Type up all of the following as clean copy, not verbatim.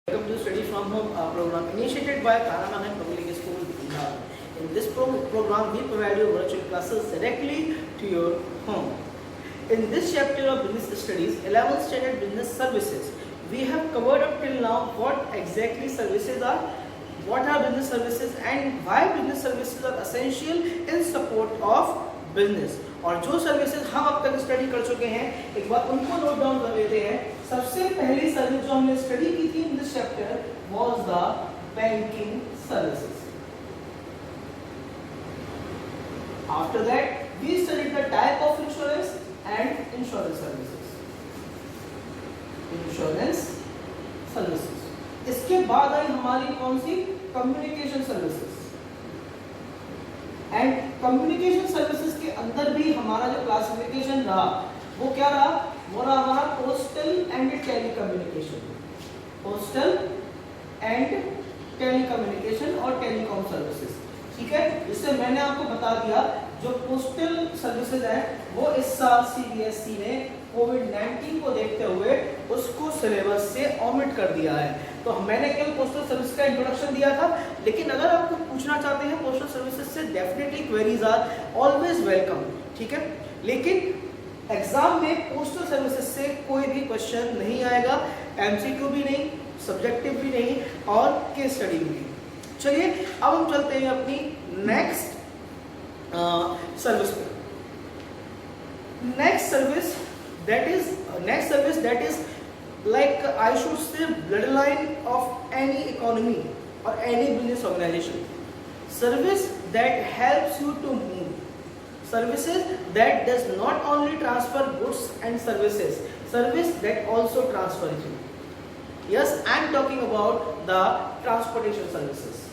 Welcome to Study from Home program initiated by Taraman Public School, Bihar. In this program, we provide you virtual classes directly to your home. In this chapter of Business Studies, 11th Standard Business Services, we have covered up till now what exactly services are, what are business services and why business services are essential in support of business. और जो services हम अब तक study कर चुके हैं एक बार उनको नोट डाउन कर लेते हैं। सबसे पहली सर्विस जो हमने स्टडी की थी in this chapter was the banking services. After that we studied the type of insurance and insurance services. Insurance services इसके बाद आई हमारी कौन सी communication services. And communication services के अंदर भी हमारा जो क्लासिफिकेशन रहा वो क्या रहा, वो रहा हमारा postal and telecommunication. Postal and telecommunication और टेलीकॉम सर्विसेज, ठीक है। इससे मैंने आपको बता दिया जो पोस्टल सर्विसेज है वो इस साल सीबीएसई ने कोविड-19 को देखते हुए उसको सिलेबस से ओमिट कर दिया है। तो मैंने केवल पोस्टल सर्विस का इंट्रोडक्शन दिया था, लेकिन अगर आप कुछ पूछना चाहते हैं पोस्टल सर्विसेज से definitely queries are always welcome, ठीक है। लेकिन एग्जाम में पोस्टल सर्विसेज से कोई भी क्वेश्चन नहीं आएगा, एमसीक्यू भी नहीं, सब्जेक्टिव भी नहीं और केस स्टडी भी नहीं। चलिए अब हम चलते हैं अपनी नेक्स्ट सर्विस पे। Next service that is like I should say bloodline of any economy or any business organization. Service that helps you to move. Services that does not only transfer goods and services, service that also transfer you. Yes, I am talking about the transportation services.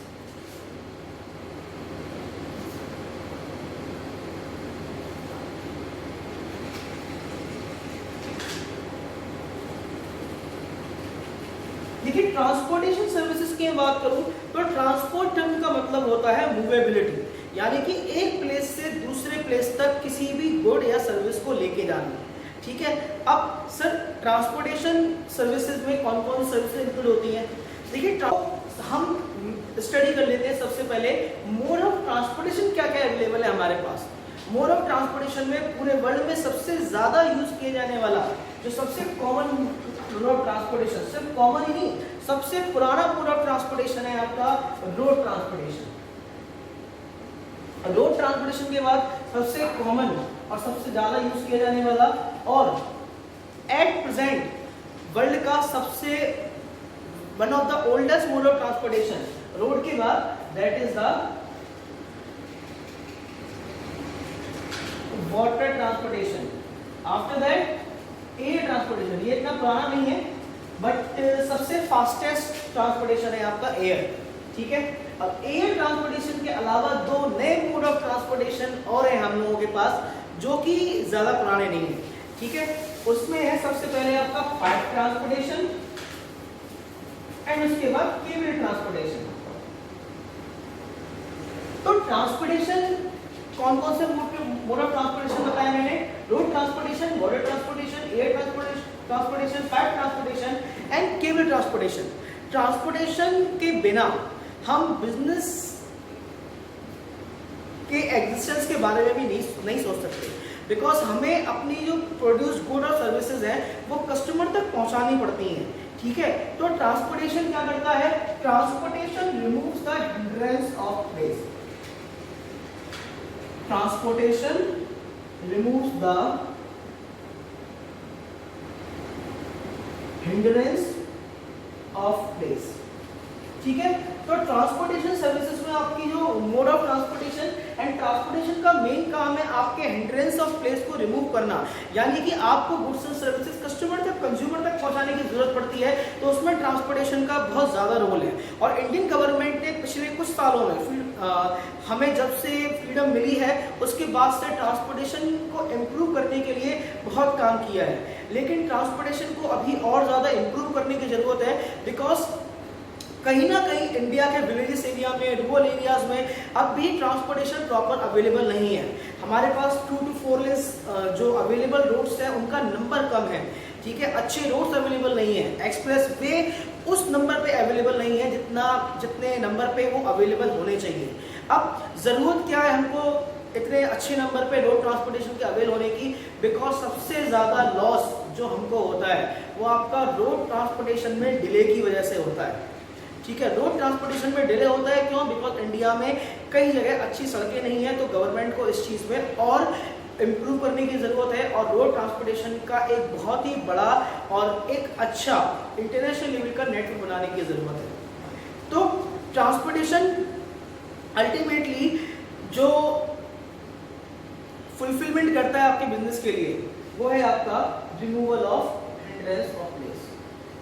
देखिए transportation services की बात करूं तो transport term का मतलब होता है movability, यानी कि एक प्लेस से दूसरे प्लेस तक किसी भी गुड या सर्विस को लेके जाना, ठीक है। अब सर ट्रांसपोर्टेशन सर्विसेज में कौन कौन सर्विसेज इंक्लूड होती हैं? देखिए हम स्टडी कर लेते हैं सबसे पहले मोड ऑफ ट्रांसपोर्टेशन क्या क्या अवेलेबल है हमारे पास। मोड ऑफ ट्रांसपोर्टेशन में पूरे वर्ल्ड में सबसे ज्यादा यूज किए जाने वाला जो सबसे कॉमन मोड ऑफ ट्रांसपोर्टेशन, सिर्फ कॉमन ही नहीं सबसे पुराना मोड ऑफ ट्रांसपोर्टेशन है आपका रोड ट्रांसपोर्टेशन। रोड ट्रांसपोर्टेशन के बाद सबसे कॉमन और सबसे ज्यादा यूज किया जाने वाला और एट प्रेजेंट वर्ल्ड का सबसे one of the oldest mode of transportation road के बाद that is the water transportation. After that air transportation, ये इतना पुराना नहीं है बट सबसे फास्टेस्ट ट्रांसपोर्टेशन है आपका एयर, ठीक है। अब एयर ट्रांसपोर्टेशन के अलावा दो नए मोड ऑफ ट्रांसपोर्टेशन और है हम लोगों के पास जो कि ज्यादा पुराने नहीं है, ठीक है। उसमें है सबसे पहले आपका पाइप ट्रांसपोर्टेशन एंड उसके बाद केबल ट्रांसपोर्टेशन। तो ट्रांसपोर्टेशन कौन कौन से मोड ऑफ ट्रांसपोर्टेशन बताया मैंने? Road transportation, water transportation, air transportation, pipe transportation and cable transportation. Transportation के बिना हम बिजनेस के एग्जिस्टेंस के बारे में भी नहीं सोच सकते, बिकॉज हमें अपनी जो प्रोड्यूस गुड और सर्विसेज है वो कस्टमर तक पहुंचानी पड़ती हैं, ठीक है। तो ट्रांसपोर्टेशन क्या करता है? Transportation removes the hindrance of place. Transportation removes the hindrance of place, ठीक है। तो ट्रांसपोर्टेशन सर्विसेज में आपकी जो mode of transportation and transportation का मेन काम है आपके हिंड्रेंस ऑफ प्लेस को रिमूव करना, यानी कि आपको गुड्स एंड सर्विसेज कस्टमर तक कंज्यूमर तक पहुंचाने की जरूरत पड़ती है, तो उसमें ट्रांसपोर्टेशन का बहुत ज्यादा रोल है। और इंडियन गवर्नमेंट ने पिछले कुछ सालों में हमें जब से फ्रीडम मिली है उसके बाद से ट्रांसपोर्टेशन को इम्प्रूव करने के लिए बहुत काम किया है, लेकिन ट्रांसपोर्टेशन को अभी और ज़्यादा इम्प्रूव करने की ज़रूरत है, बिकॉज कहीं ना कहीं इंडिया के विलेजेस एरिया में, रूरल एरियाज में अब भी ट्रांसपोर्टेशन प्रॉपर अवेलेबल नहीं है। हमारे पास 2 to 4 लेन्स जो अवेलेबल रोड्स हैं उनका नंबर कम है, ठीक है, अच्छे रोड्स अवेलेबल नहीं है, एक्सप्रेस वे उस नंबर पे अवेलेबल नहीं है जितने नंबर पे वो अवेलेबल होने चाहिए। अब ज़रूरत क्या है हमको इतने अच्छे नंबर पे रोड ट्रांसपोर्टेशन के अवेल होने की? बिकॉज सबसे ज़्यादा लॉस जो हमको होता है वो आपका रोड ट्रांसपोर्टेशन में डिले की वजह से होता है। ठीक है, रोड ट्रांसपोर्टेशन में डिले होता है क्यों? बिकॉज इंडिया में कई जगह अच्छी सड़कें नहीं है, तो गवर्नमेंट को इस चीज़ में और इम्प्रूव करने की ज़रूरत है और रोड ट्रांसपोर्टेशन का एक बहुत ही बड़ा और एक अच्छा इंटरनेशनल लेवल का नेटवर्क बनाने की ज़रूरत है। तो ट्रांसपोर्टेशन अल्टीमेटली जो फुलफिलमेंट करता है आपके बिजनेस के लिए वो है आपका removal of hindrance of place.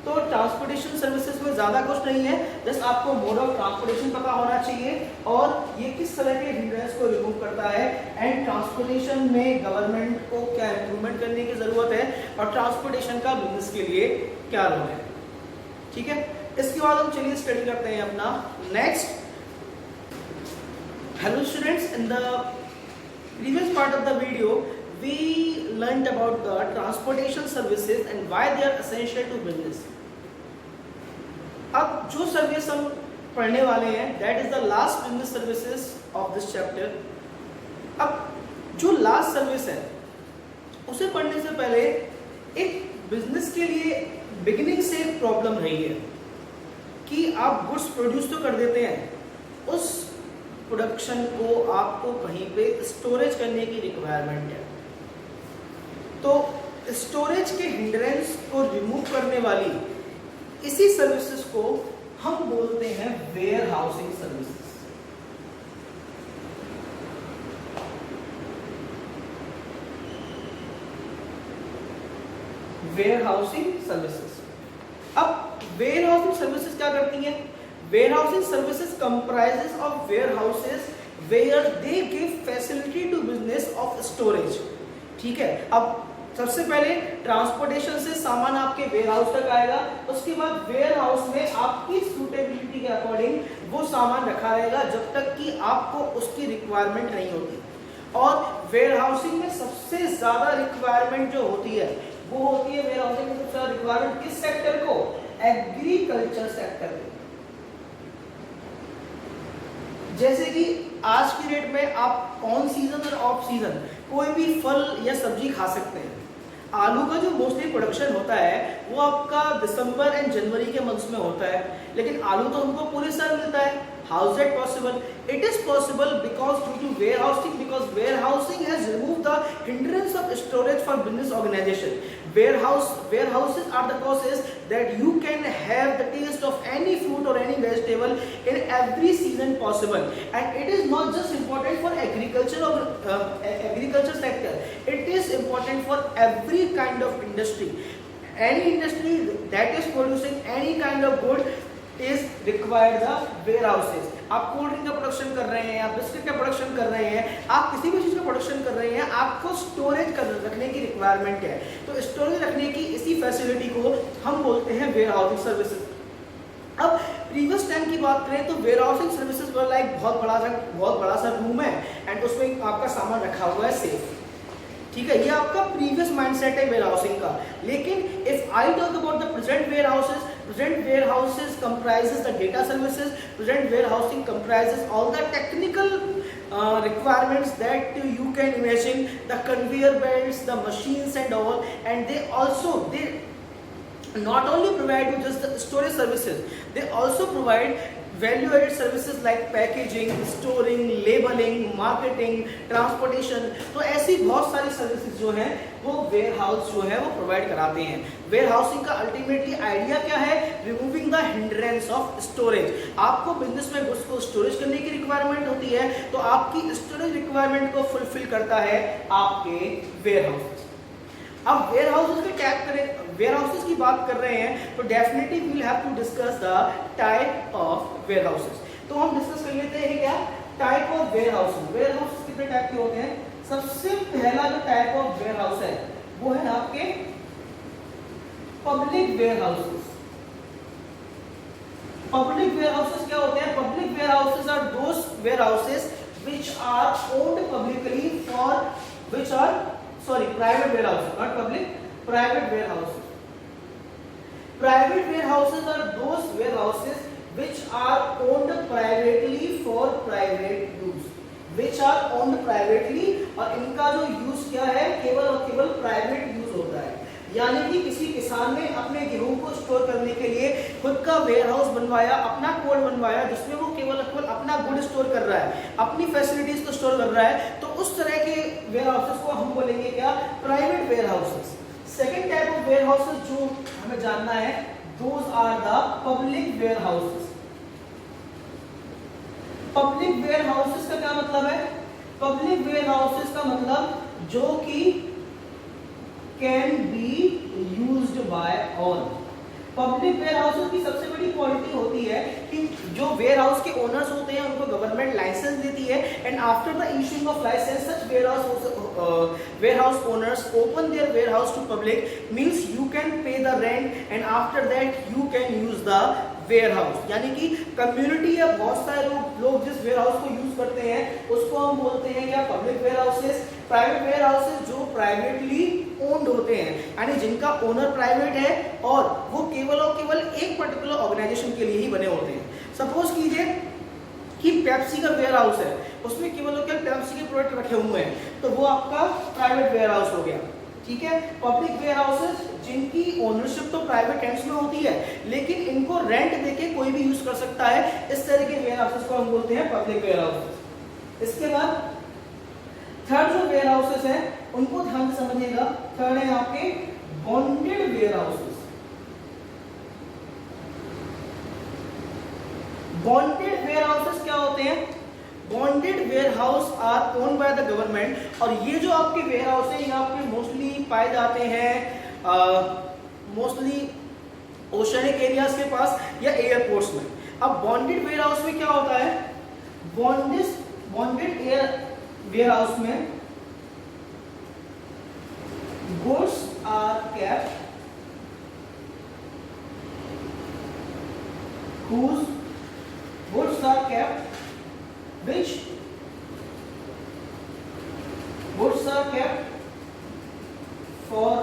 तो ट्रांसपोर्टेशन सर्विसेज में ज़्यादा कुछ नहीं है, जस्ट आपको मोड ऑफ ट्रांसपोर्टेशन पता होना चाहिए और ये किस तरह के हिंड्रेंस को रिमूव करता है एंड ट्रांसपोर्टेशन में गवर्नमेंट को क्या इम्प्रूवमेंट करने की ज़रूरत है और ट्रांसपोर्टेशन का बिजनेस के लिए क्या रोल है। ठीक है, इसके बाद हम चलिए स्टडी करते हैं अपना next. Hello students, in the previous part of the video we learned about the transportation services and why they are essential to business. अब जो सर्विस हम पढ़ने वाले हैं that is the last business services of this chapter. अब जो last service है उसे पढ़ने से पहले एक बिजनेस के लिए बिगिनिंग से एक प्रॉब्लम रही है कि आप गुड्स प्रोड्यूस तो कर देते हैं, उस प्रोडक्शन को आपको कहीं पे स्टोरेज करने की रिक्वायरमेंट है। तो स्टोरेज के हिंड्रेंस को रिमूव करने वाली इसी सर्विसेज को हम बोलते हैं warehousing services. Warehousing services. अब वेयर हाउसिंग सर्विसेज क्या करती हैं? Warehousing services comprises of warehouses where they give facility to business of storage. ठीक है, अब सबसे पहले ट्रांसपोर्टेशन से सामान आपके वेयर हाउस तक आएगा, उसके बाद वेयर हाउस में आपकी सूटेबिलिटी के अकॉर्डिंग वो सामान रखा रहेगा जब तक कि आपको उसकी रिक्वायरमेंट नहीं होती। और वेयर हाउसिंग में सबसे ज्यादा रिक्वायरमेंट जो होती है वो होती है, वेयर हाउसिंग में सबसे ज्यादा रिक्वायरमेंट किस सेक्टर को? एग्रीकल्चर सेक्टर को। जैसे कि आज की डेट में आप ऑन सीजन और ऑफ सीजन कोई भी फल या सब्जी खा सकते हैं। आलू का जो मोस्टली प्रोडक्शन होता है वो आपका दिसंबर एंड जनवरी के मंथ्स में होता है, लेकिन आलू तो हमको पूरे साल मिलता है। How is that possible? It is possible because due to warehousing, because warehousing has removed the hindrance of storage for business organisation. Warehouses are the process that you can have the taste of any fruit or any vegetable in every season possible, and it is not just important for agriculture or agriculture sector. It is important for every kind of industry. Any industry that is producing any kind of good is required the warehouses. आप cold drink का production कर रहे हैं, आप biscuit का production कर रहे हैं, आप किसी भी चीज़ का प्रोडक्शन कर रहे हैं, आपको स्टोरेज रखने की रिक्वायरमेंट है। तो स्टोरेज रखने की इसी फैसिलिटी को हम बोलते हैं वेयर हाउसिंग सर्विसेज। अब प्रीवियस टाइम की बात करें तो वेयर हाउसिंग सर्विसेज वाला एक बहुत बड़ा सा रूम है एंड उसमें आपका सामान रखा हुआ है सेफ। ठीक है, ये आपका प्रीवियस माइंडसेट है वेयर हाउसिंग का। लेकिन if I talk about the present warehouses comprises the data services. Present warehousing comprises all the technical requirements that you can imagine, the conveyor belts, the machines and all, and they not only provide you just the storage services, they also provide value-added services like packaging, storing, labeling, marketing, transportation। तो ऐसी बहुत सारी services जो हैं वो ware house जो है वो प्रोवाइड कराते हैं। वेयर हाउसिंग का अल्टीमेटली आइडिया क्या है? Removing the hindrance of storage. आपको बिजनेस में गुड्स को स्टोरेज करने की रिक्वायरमेंट होती है, तो आपकी स्टोरेज रिक्वायरमेंट को फुलफिल करता है आपके वेयर हाउस। अब वेयर हाउसेस के टैग करें, वेयर हाउसेस की बात कर रहे हैं तो definitely we will have to discuss the type of warehouses. तो हम डिस्कस कर लेते हैं क्या type of warehouses. Warehouses कितने टाइप के होते हैं? सबसे पहला जो टाइप ऑफ वेयर हाउस है वो है आपके public warehouses. Public warehouses क्या होते हैं? Public warehouses are those warehouses which are owned publicly for which are private warehouses, not public, private warehouses। Private warehouses are those warehouses which are owned privately for private use. Which are owned privately, और इनका जो use क्या है, केवल और केवल private use होता है। यानी कि किसी किसान ने अपने गेहूं को स्टोर करने के लिए खुद का वेयर हाउस बनवाया, अपना कोड बनवाया, जिसमें वो केवल और केवल अपना गुड स्टोर कर रहा है, अपनी फैसिलिटीज को स्टोर कर रहा है, तो उस तरह के वेयर हाउसेस को हम बोलेंगे क्या, private warehouses. Second type of warehouses जो हमें जानना है, those are the public warehouses. Public warehouses का क्या मतलब है, पब्लिक वेयर हाउसेस का मतलब जो कि can be used by all. Public warehouses की सबसे बड़ी क्वालिटी होती है कि जो वेयर हाउस के ओनर्स होते हैं उनको गवर्नमेंट लाइसेंस देती है, and after the issuing of licence such warehouse owners open their warehouse to public, means you can pay the rent and after that you can use the warehouse. यानी कि community या बहुत सारे लोग जिस ware house को use करते हैं उसको हम बोलते हैं क्या, public warehouses. Private warehouses जो प्राइवेटली ओन्ड होते हैं, यानी जिनका ओनर प्राइवेट है और वो केवल और केवल एक पर्टिकुलर ऑर्गेनाइजेशन के लिए ही बने होते हैं। सपोज कीजिए कि पेप्सी का वेयर हाउस है, उसमें केवल और केवल पेप्सी के प्रोडक्ट रखे हुए हैं, तो वो आपका प्राइवेट वेयर हाउस हो गया। ठीक है, पब्लिक वेयर हाउसेस जिनकी ओनरशिप तो प्राइवेट हैंड्स में होती है, लेकिन इनको रेंट देके कोई भी यूज कर सकता है, इस तरह के वेयर हाउसेस को हम बोलते हैं पब्लिक वेयर हाउसेस। इसके बाद थर्ड जो वेयर हाउसेस हैं उनको ध्यान से समझिएगा। थर्ड है आपके bonded warehouses. Bonded warehouses क्या होते हैं, bonded warehouse are owned by the government, और ये जो आपके वेयर हाउस है ये आपके मोस्टली पाए जाते हैं मोस्टली ओशनिक एरियाज के पास या एयरपोर्ट्स में। अब बॉन्डेड वेयर हाउस में क्या होता है, बॉन्डेड वेयर हाउस में goods are kept whose goods are kept which goods are kept for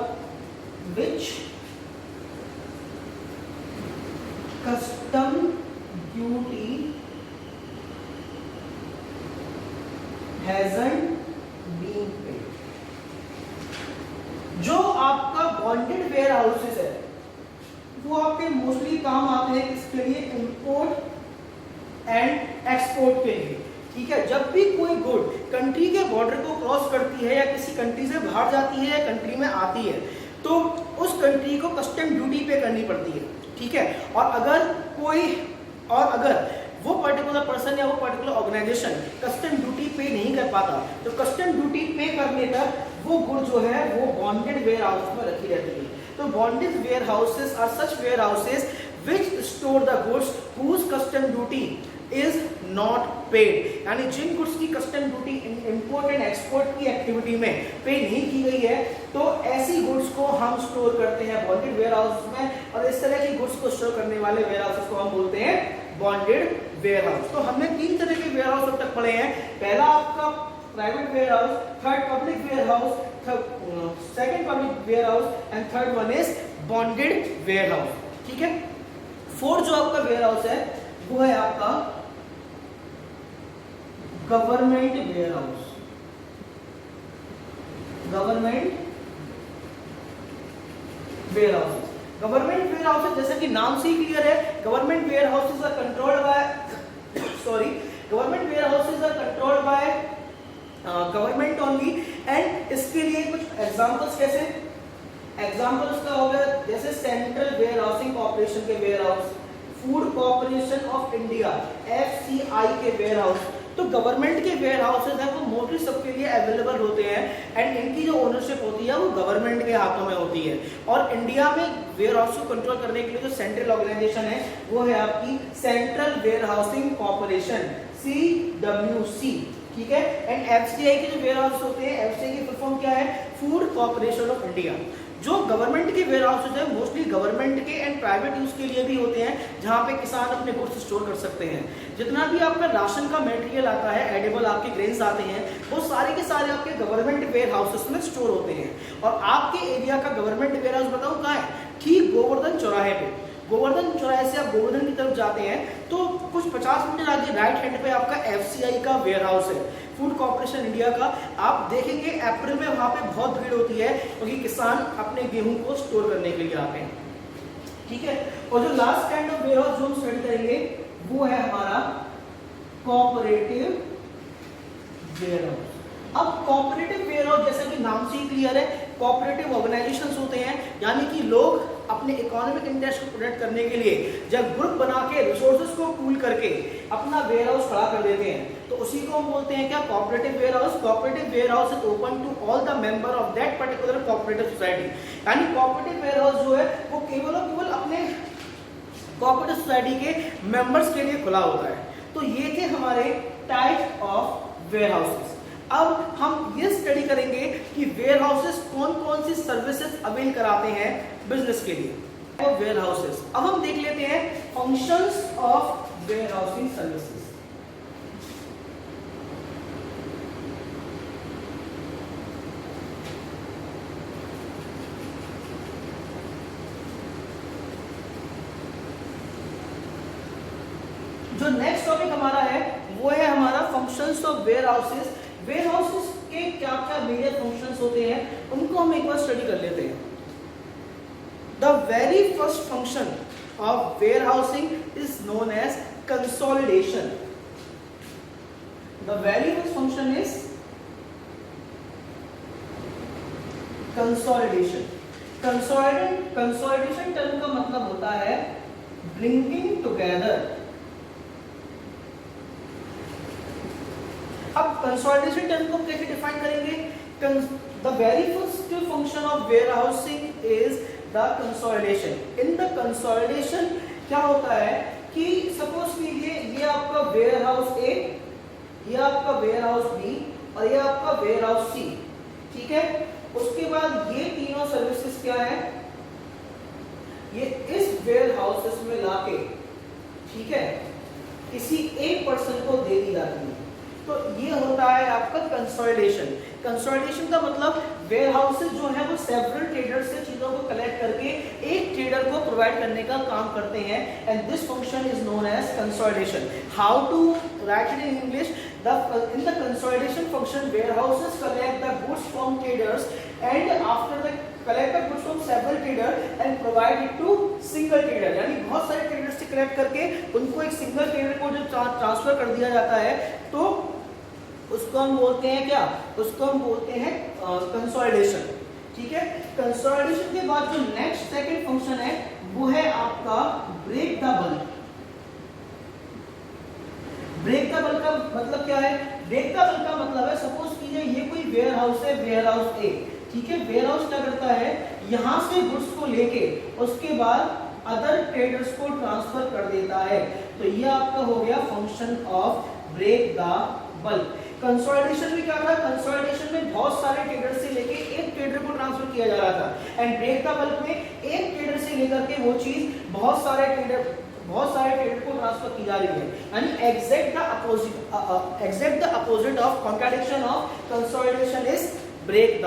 which custom duty hasn't been paid। जो आपका बॉन्डेड वेयर हाउसेस है वो आपके मोस्टली काम आते हैं किसके लिए, इंपोर्ट एंड एक्सपोर्ट के लिए। ठीक है, जब भी कोई गुड कंट्री के बॉर्डर को क्रॉस करती है या किसी कंट्री से बाहर जाती है या कंट्री में आती है, तो उस कंट्री को कस्टम ड्यूटी पे करनी पड़ती है। ठीक है, और अगर वो पर्टिकुलर पर्सन या वो पर्टिकुलर ऑर्गेनाइजेशन कस्टम ड्यूटी पे नहीं कर पाता, तो कस्टम ड्यूटी पे करने तक वो गुड जो है वो बॉन्डेड वेयर हाउस में रखी रहती है। तो bonded warehouses are such warehouses which store the goods whose custom duty is not paid, यानी जिन गुड्स की custom duty import and export की एक्टिविटी में पे नहीं की गई है, तो ऐसी गुड्स को हम स्टोर करते हैं बॉन्डेड वेयर हाउस में, और इस तरह की गुड्स को स्टोर करने वाले वेयर हाउसेस को हम बोलते हैं बॉन्डेड वेयर हाउस। तो हमने तीन तरह के वेयर हाउस अब तक पढ़े हैं। पहला आपका private warehouse, third public warehouse, second public warehouse and third one is bonded warehouse. ठीक है, फोर्थ जो आपका वेयर हाउस है वो है आपका government warehouse. Government warehouses, government warehouses जैसे कि नाम से ही क्लियर है, government warehouses are controlled by government warehouses are controlled by government only, and इसके लिए कुछ एग्जांपल्स कैसे, एग्जांपल्स का हो गया जैसे सेंट्रल वेयर हाउसिंग कॉर्पोरेशन के warehouse, food corporation of India FCI के वेयर हाउस। तो गवर्नमेंट के वेयर हाउसेज हैं वो मोस्टली सबके लिए अवेलेबल होते हैं, एंड इनकी जो ओनरशिप होती है वो गवर्नमेंट के हाथों में होती है। और इंडिया में वेयर हाउस को कंट्रोल करने के लिए जो सेंट्रल ऑर्गेनाइजेशन है वो है आपकी central warehousing corporation CWC। ठीक है, एंड FCI के जो वेयर हाउस होते हैं, FCI की फुल फॉर्म क्या है, फूड कॉर्पोरेशन ऑफ इंडिया। जो गवर्नमेंट के वेयर हाउसेज है मोस्टली गवर्नमेंट के एंड प्राइवेट यूज के लिए भी होते हैं, जहां पे किसान अपने गुड्स स्टोर कर सकते हैं। जितना भी आपका राशन का मटेरियल आता है, एडिबल आपके ग्रेन्स आते हैं, वो सारे के सारे आपके गवर्नमेंट वेयर हाउसेस में स्टोर होते हैं। और आपके एरिया का गवर्नमेंट वेयर हाउस बताऊं कहाँ है, ठीक गोवर्धन चौराहे पे, गोवर्धन चौराहे से आप गोवर्धन की तरफ जाते हैं तो कुछ 50 मीटर आगे राइट हैंड पे आपका FCI का वेयर हाउस है, फूड कॉर्पोरेशन इंडिया का। आप देखेंगे अप्रैल में वहां पे बहुत भीड़ होती है क्योंकि किसान अपने गेहूं को स्टोर करने के लिए आते हैं, ठीक है। और जो last kind of warehouse जो हम स्टडी करेंगे वो है हमारा कोऑपरेटिव वेयर हाउस। अब कोऑपरेटिव वेयर हाउस जैसा कि नाम से ही क्लियर है, कोऑपरेटिव ऑर्गेनाइजेशंस होते हैं, यानी कि लोग अपने इकोनॉमिक इंटरेस्ट को प्रोटेक्ट करने के लिए जब ग्रुप बना के रिसोर्सेज को पूल करके अपना वेयर हाउस खड़ा कर देते हैं तो उसी को हम बोलते हैं क्या, cooperative warehouse. Cooperative warehouse is open to all the member of that particular cooperative society, यानी कोऑपरेटिव वेयर हाउस जो है वो केवल और केवल अपने कोऑपरेटिव सोसाइटी के मेंबर्स के लिए खुला होता है। तो ये थे हमारे टाइप ऑफ वेयर हाउसेस। अब हम ये स्टडी करेंगे कि वेयर हाउसेस कौन कौन सी सर्विसेज अवेल कराते हैं बिजनेस के लिए। वेयर हाउसेस, अब हम देख लेते हैं functions of warehousing services. जो नेक्स्ट टॉपिक हमारा है वो है हमारा functions of warehouses. Warehouses के क्या क्या मेजर फंक्शंस होते हैं उनको हम एक बार स्टडी कर लेते हैं। The very first function of warehousing is known as consolidation. The very first function is consolidation. Consolidation term का मतलब होता है ब्रिंगिंग टुगेदर। अब कंसोलिडेशन टर्म को कैसे डिफाइन करेंगे? The very first function of warehousing is the consolidation. In the consolidation क्या होता है कि सपोज कीजिए ये आपका वेयर हाउस ए, ये आपका वेयर हाउस बी और ये आपका वेयर हाउस सी, ठीक है। उसके बाद ये तीनों सर्विसेज क्या है, ये इस वेयर हाउसेस में लाके, ठीक है, किसी एक पर्सन को दे दी जाती है। तो ये होता है आपका कंसोलिडेशन। कंसोलिडेशन का मतलब वेयर हाउसेस जो है वो सेवरल ट्रेडर से चीजों को कलेक्ट करके एक ट्रेडर को प्रोवाइड करने का काम करते हैं, and this function is known as consolidation. How to write it in English? In the consolidation function, warehouses collect the goods from traders and after the collect the goods from several traders and provide it to single trader। यानी बहुत सारे traders से collect करके उनको एक single trader को जो transfer कर दिया जाता है तो उसको हम बोलते हैं क्या, उसको हम बोलते हैं कंसोलिडेशन, ठीक है। कंसोलिडेशन के बाद जो नेक्स्ट सेकंड फंक्शन है वो है आपका break the bulk. Break the bulk का मतलब क्या है? ब्रेक द बल्क का मतलब है सपोज कीजिए ये कोई वेयर हाउस है, वेयर हाउस ए, ठीक है। वेयर हाउस क्या करता है, यहां से गुड्स को लेके उसके बाद अदर ट्रेडर्स को ट्रांसफर कर देता है। तो ये आपका हो गया function of break the bulk. Consolidation में क्या था, कंसोलिडेशन में बहुत सारे ट्रेडर से लेके एक ट्रेडर को ट्रांसफर किया जा रहा था, एंड ब्रेक द बल्क में एक ट्रेडर से लेकर के वो चीज बहुत सारे ट्रेडर को ट्रांसफर की जा रही है, यानी exact the opposite of contradiction of consolidation is break the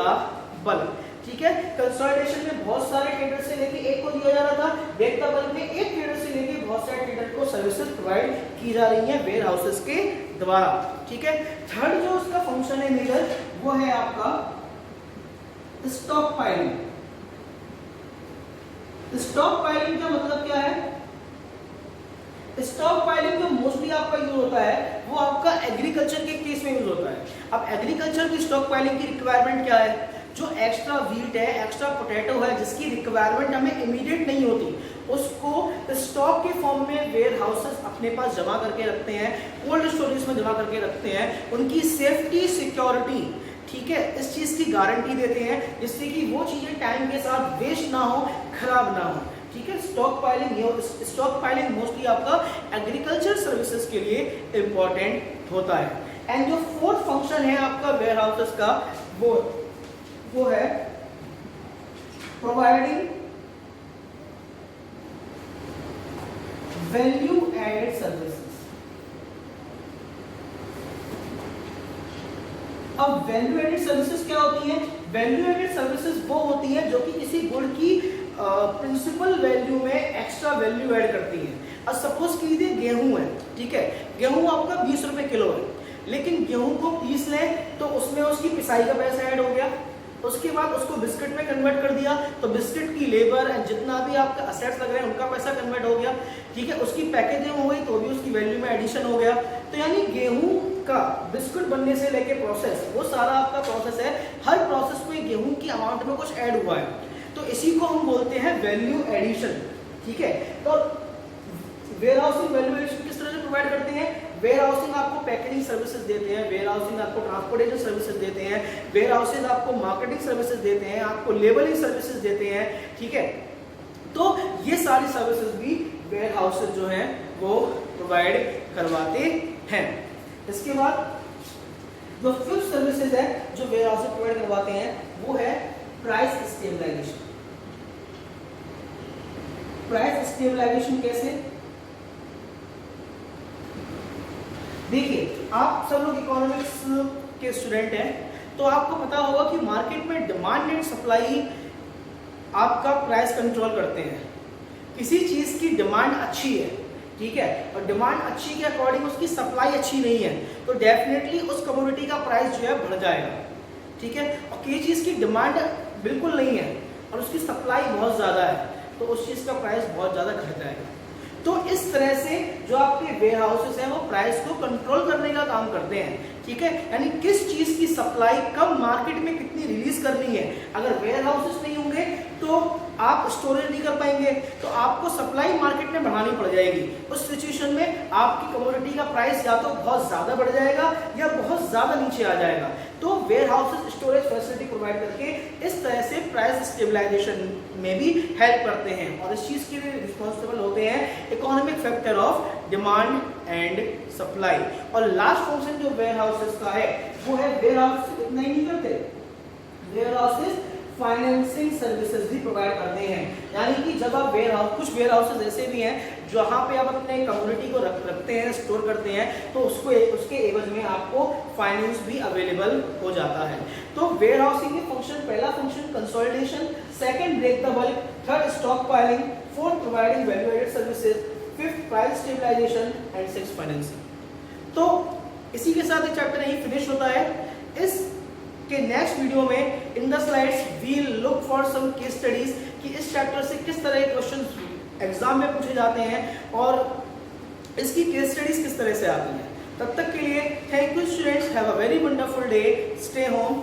bulk, ठीक है। कंसोलिडेशन में बहुत सारे ट्रेडर से लेके एक को दिया जा रहा था, ब्रेक द बल्क में एक ट्रेडर से लेके बहुत सारे ट्रेडर को सर्विसेज प्रोवाइड की जा रही हैं वेयर हाउसेस के द्वारा, ठीक है। थर्ड जो उसका फंक्शन है मेजर वो है आपका स्टॉक पाइलिंग। स्टॉक पाइलिंग का मतलब क्या है? स्टॉक पाइलिंग जो मोस्टली आपका यूज होता है वो आपका एग्रीकल्चर के केस में यूज होता है। अब एग्रीकल्चर की स्टॉक पाइलिंग की रिक्वायरमेंट क्या है? जो एक्स्ट्रा व्हीट है, एक्स्ट्रा पोटैटो है, जिसकी रिक्वायरमेंट हमें इमीडिएट नहीं होती, उसको स्टॉक के फॉर्म में वेयर हाउसेस अपने पास जमा करके रखते हैं, कोल्ड स्टोरेज में जमा करके रखते हैं, उनकी सेफ्टी सिक्योरिटी, ठीक है, इस चीज की गारंटी देते हैं जिससे कि वो चीजें टाइम के साथ वेस्ट ना हो, खराब ना हो, ठीक है। स्टॉक पाइलिंग मोस्टली आपका एग्रीकल्चर सर्विसेज के लिए इंपॉर्टेंट होता है। एंड जो फोर्थ फंक्शन है आपका वेयर हाउसेस का वो है प्रोवाइडिंग वैल्यू एडेड सर्विसेज। अब वैल्यू एडेड सर्विसेज क्या होती है? वैल्यू एडेड सर्विसेज वो होती है जो कि किसी गुड की प्रिंसिपल वैल्यू में एक्स्ट्रा वैल्यू ऐड करती हैं। अब सपोज कीजिए गेहूं है, ठीक है, गेहूं आपका 20 रुपए किलो है, लेकिन गेहूं को पीस लें तो उसमें उसकी पिसाई का पैसा ऐड हो गया, उसके बाद उसको बिस्किट में कन्वर्ट कर दिया तो बिस्किट की लेबर एंड जितना भी आपका असेट्स लग रहे हैं उनका पैसा कन्वर्ट हो गया, ठीक है, उसकी पैकेजिंग हो गई तो भी उसकी वैल्यू में एडिशन हो गया। तो यानी गेहूं का बिस्कुट बनने से लेके प्रोसेस, वो सारा आपका प्रोसेस है, हर प्रोसेस में गेहूं की अमाउंट में कुछ ऐड हुआ है, तो इसी को हम बोलते हैं वैल्यू एडिशन, ठीक है। तो वेयर हाउसिंग वैल्यू एडिशन किस तरह से प्रोवाइड करते हैं? वेयर हाउसिंग आपको पैकेजिंग सर्विसेज देते हैं, वेयर हाउसिंग आपको ट्रांसपोर्टेशन सर्विसेज देते हैं, वेयर हाउसिंग आपको मार्केटिंग सर्विसेज देते हैं, आपको लेबलिंग सर्विसेज देते हैं, ठीक है। तो ये सारी सर्विसेज भी वेयर हाउसेज जो हैं वो प्रोवाइड करवाते हैं। इसके बाद जो फिफ्थ सर्विसेज है जो वेयर हाउसेज प्रोवाइड करवाते हैं वो है प्राइस स्टेबलाइजेशन। प्राइस स्टेबलाइजेशन कैसे? देखिए, आप सब लोग इकोनॉमिक्स के स्टूडेंट हैं तो आपको पता होगा कि मार्केट में डिमांड एंड सप्लाई आपका प्राइस कंट्रोल करते हैं। किसी चीज की डिमांड अच्छी है, ठीक है, और डिमांड अच्छी के अकॉर्डिंग उसकी सप्लाई अच्छी नहीं है तो डेफिनेटली उस कमोडिटी का प्राइस जो है बढ़ जाएगा, ठीक है। और किसी चीज की डिमांड बिल्कुल नहीं है और उसकी सप्लाई बहुत ज्यादा है तो उस चीज का प्राइस बहुत ज्यादा घट जाएगा। तो इस तरह से जो आपके वेयर हाउसेस हैं वो प्राइस को कंट्रोल करने का काम करते हैं, ठीक है। यानी किस चीज की सप्लाई कब मार्केट में कितनी रिलीज करनी है, अगर वेयर हाउसेस नहीं होंगे तो आप स्टोरेज नहीं कर पाएंगे तो आपको सप्लाई मार्केट में बढ़ानी पड़ जाएगी। उस सिचुएशन में आपकी कमोडिटी का प्राइस या तो बहुत ज्यादा बढ़ जाएगा या बहुत ज्यादा नीचे आ जाएगा। तो warehouses storage facility provide करके इस तरह से प्राइस स्टेबलाइजेशन में भी हेल्प करते हैं और इस चीज के लिए रिस्पॉन्सिबल होते हैं economic factor of demand and supply. और लास्ट फंक्शन जो वेयर हाउसेस का है वो है वेयर हाउसेस इतना ही नहीं करते, वेयर हाउसेस फाइनेंसिंग सर्विसेज भी प्रोवाइड करते हैं। यानी कि जब आप वेयर हाउस, कुछ वेयर हाउसेज ऐसे भी हैं जहां पे आप अपने कमोडिटी को रखते हैं, स्टोर करते हैं तो उसके एवज में आपको फाइनेंस भी अवेलेबल हो जाता है। तो वेयर हाउसिंग के फंक्शन, पहला function consolidation, second break the bulk, third stockpiling, fourth providing value added services, fifth price stabilisation and sixth financing. तो इसी के साथ ये चैप्टर यही फिनिश होता है। इस के नेक्स्ट वीडियो में in the slides we look for some case studies कि इस चैप्टर से किस तरह के क्वेश्चंस एग्जाम में पूछे जाते हैं और इसकी केस स्टडीज किस तरह से आती हैं। तब तक के लिए thank you students, have a very wonderful day, stay home.